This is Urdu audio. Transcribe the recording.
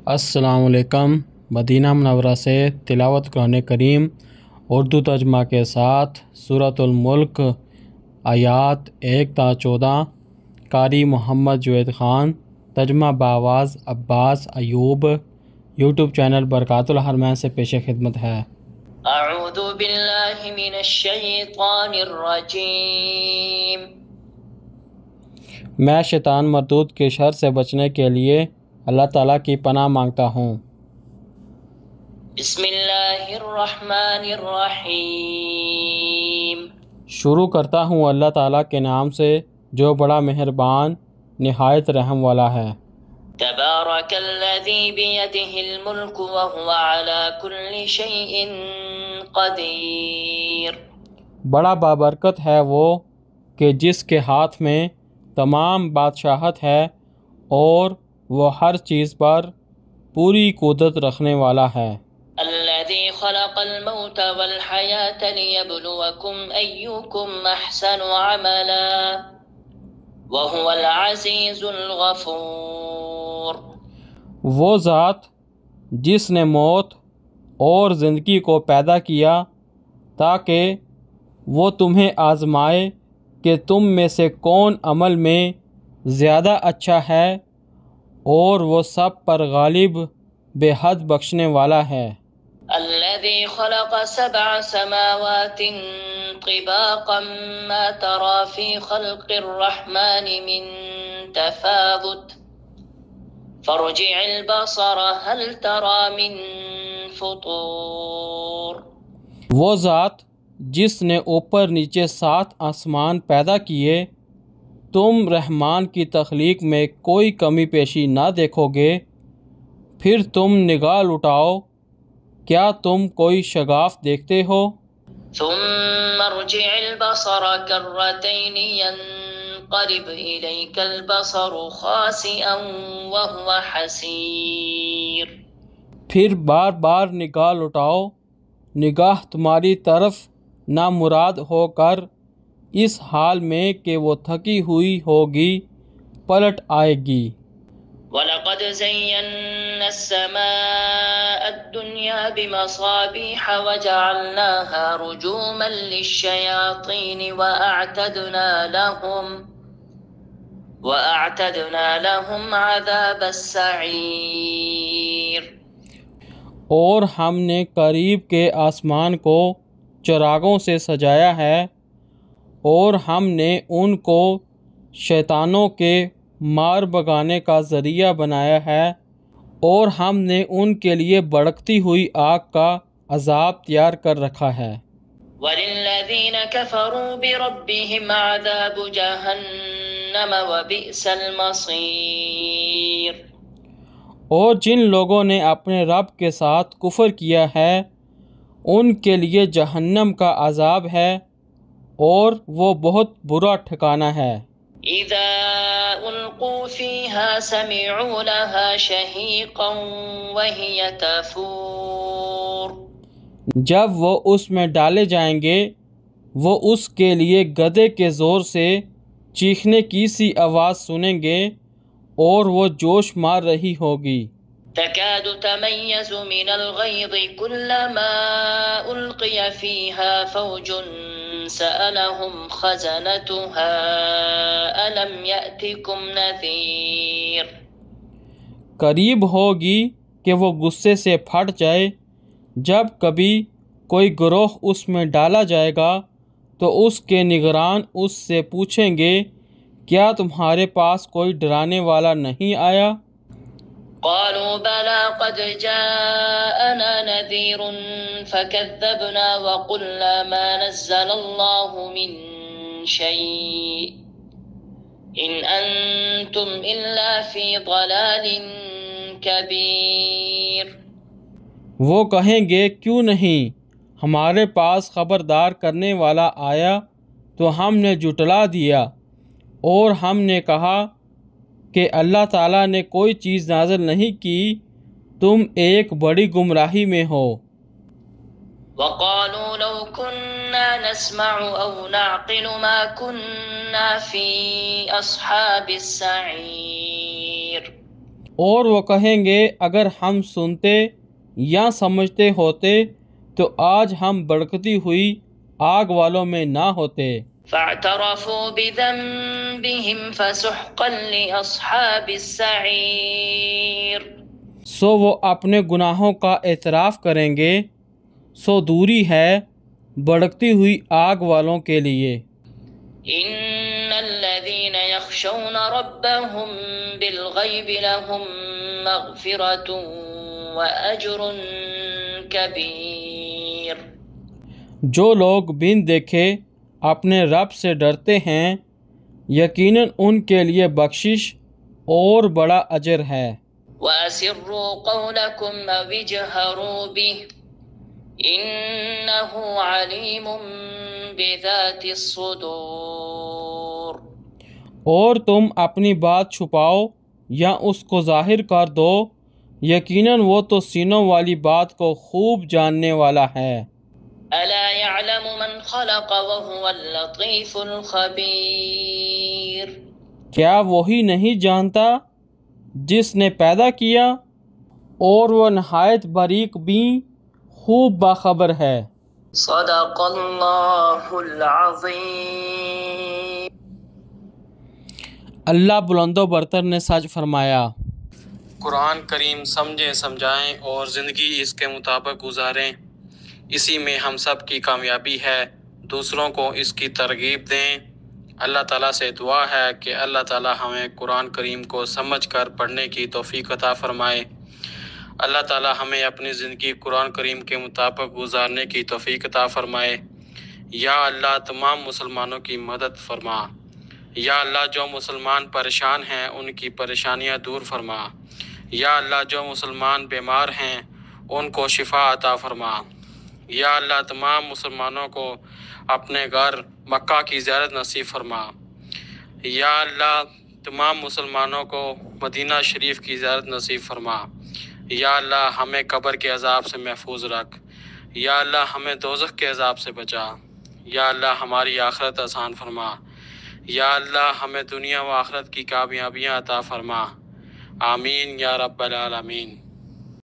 السلام علیکم۔ مدینہ منورہ سے تلاوت قرآن کریم اردو ترجمہ کے ساتھ سورۃ الملک آیات 1 تا 14، قاری محمد جوید خان، ترجمہ بآواز عباس ایوب، یوٹیوب چینل برکات الحرمین سے پیش خدمت ہے۔ اعوذ باللہ من الشیطان الرجیم۔ میں شیطان مردود کے شر سے بچنے کے لیے اللہ تعالیٰ کی پناہ مانگتا ہوں۔ بسم اللہ الرحمن الرحیم۔ شروع کرتا ہوں اللہ تعالیٰ کے نام سے جو بڑا مہربان نہایت رحم والا ہے۔ تبارک الذی بیدہ الملک وہو علی کل شیء قدیر۔ بڑا بابرکت ہے وہ کہ جس کے ہاتھ میں تمام بادشاہت ہے اور وہ ہر چیز پر پوری قدرت رکھنے والا ہے۔ الذی خلق الموت والحیاة لیبلوکم ایکم احسن عملا وہو العزیز الغفور۔ وہ ذات جس نے موت اور زندگی کو پیدا کیا تاکہ وہ تمہیں آزمائے کہ تم میں سے کون عمل میں زیادہ اچھا ہے، اور وہ سب پر غالب بے حد بخشنے والا ہے۔ الذي خلق 7 سماوات طباقا ما ترى في خلق الرحمن من تفاوت فارجع البصر هل ترى من فطور۔ وہ ذات جس نے اوپر نیچے 7 آسمان پیدا کیے، تم رحمان کی تخلیق میں کوئی کمی پیشی نہ دیکھو گے، پھر تم نگاہ لٹاؤ، کیا تم کوئی شگاف دیکھتے ہو؟ ثم ارجع البصر كرتين ينقلب إليك البصر خاسئا وهو حسير۔ پھر بار بار نگاہ لٹاؤ، نگاہ تمہاری طرف نامراد ہو کر اس حال میں کہ وہ تھکی ہوئی ہوگی پلٹ آئے گی۔ وَلَقَدْ زَيَّنَّا السَّمَاءَ الدُّنْيَا بِمَصَابِيحَ وَجَعَلْنَاهَا رُجُومًا لِلشَّيَاطِينِ وَأَعْتَدْنَا لَهُمْ عَذَابَ السَّعِيرِ۔ اور ہم نے قریب کے آسمان کو چراغوں سے سجایا ہے، اور ہم نے ان کو شیطانوں کے مار بگانے کا ذریعہ بنایا ہے، اور ہم نے ان کے لیے بھڑکتی ہوئی آگ کا عذاب تیار کر رکھا ہے۔ وَلِلَّذِينَ كَفَرُوا بِرَبِّهِمْ عَذَابُ جَهَنَّمَ وَبِئْسَ الْمَصِيرُ۔ اور جن لوگوں نے اپنے رب کے ساتھ کفر کیا ہے ان کے لیے جہنم کا عذاب ہے، اور وہ بہت برا ٹھکانہ ہے۔ اذا القوا فيها سمعوا لها شهيقا وهي تفور۔ جب وہ اس میں ڈالے جائیں گے وہ اس کے لیے گدے کے زور سے چیخنے کی سی آواز سنیں گے، اور وہ جوش مار رہی ہوگی۔ تكاد تميز من الغيظ كلما ألقي فيها فوج سألهم خزنتها ألم يأتكم نذير۔ قریب ہوگی کہ وہ غصے سے پھٹ جائے جب کبھی کوئی گروہ اس میں ڈالا جائے گا، تو اس کے نگران اس سے پوچھیں گے کیا تمہارے پاس کوئی ڈرانے والا نہیں آیا؟ قالوا بلى قد جاءنا نذير فكذبنا وقلنا ما نزل الله من شيء إن أنتم إلا في ضلال كبير۔ وہ کہیں گے کیوں نہیں ہمارے پاس خبردار کرنے والا آیا تو ہم نے جھٹلا دیا، اور ہم نے کہا کہ اللہ تعالیٰ نے کوئی چیز نازل نہیں کی، تم ایک بڑی گمراہی میں ہو۔ وقالوا لو كنا نسمع أو نعقل ما كنا في أصحاب السعير۔ اور وہ کہیں گے اگر ہم سنتے یا سمجھتے ہوتے تو آج ہم بھڑکتی ہوئی آگ والوں میں نہ ہوتے۔ فاعترفوا بذنبهم فسحقا لأصحاب السعير۔ سو وہ اپنے گناہوں کا اعتراف کریں گے، سو دوری ہے بھڑکتی ہوئی آگ والوں کے لیے۔ ان الذين يخشون ربهم بالغيب لهم مغفرة واجر كبير۔ جو لوگ بن دیکھے اپنے رب سے ڈرتے ہیں، یقیناً ان کے لیے بخشش اور بڑا اجر ہے۔ وَأَسِرُّوا قَوْلَكُمْ أَوِ اجْهَرُوا بِهِ إِنَّهُ عَلِيمٌ بِذَاتِ الصُّدُورِ۔ اور تم اپنی بات چھپاؤ یا اس کو ظاہر کر دو، یقیناً وہ تو سینوں والی بات کو خوب جاننے والا ہے۔ أَلَا يَعْلَمُ مَنْ خَلَقَ وَهُوَ اللَّطِيفُ الْخَبِيرُ۔ کیا وہی نہیں جانتا جس نے پیدا کیا، اور وہ نہایت باریک بین خوب باخبر ہے۔ صدق اللہ العظیم۔ اللہ بلند و برتر نے سچ فرمایا۔ قرآن کریم سمجھیں، سمجھائیں اور زندگی اس کے مطابق گزاریں، اسی میں ہم سب کی کامیابی ہے۔ دوسروں کو اس کی ترغیب دیں۔ اللہ تعالیٰ سے دعا ہے کہ اللہ تعالیٰ ہمیں قرآن کریم کو سمجھ کر پڑھنے کی توفیق عطا فرمائے۔ اللہ تعالیٰ ہمیں اپنی زندگی قرآن کریم کے مطابق گزارنے کی توفیق عطا فرمائے۔ یا اللہ تمام مسلمانوں کی مدد فرما۔ یا اللہ جو مسلمان پریشان ہیں ان کی پریشانیاں دور فرما۔ یا اللہ جو مسلمان بیمار ہیں ان کو شفا عطا فرما۔ یا اللہ تمام مسلمانوں کو اپنے گھر مکہ کی زیارت نصیب فرما۔ یا اللہ تمام مسلمانوں کو مدینہ شریف کی زیارت نصیب فرما۔ یا اللہ ہمیں قبر کے عذاب سے محفوظ رکھ۔ یا اللہ ہمیں دوزخ کے عذاب سے بچا۔ یا اللہ ہماری آخرت آسان فرما۔ یا اللہ ہمیں دنیا و آخرت کی کامیابیاں عطا فرما۔ آمین یا رب العالمین۔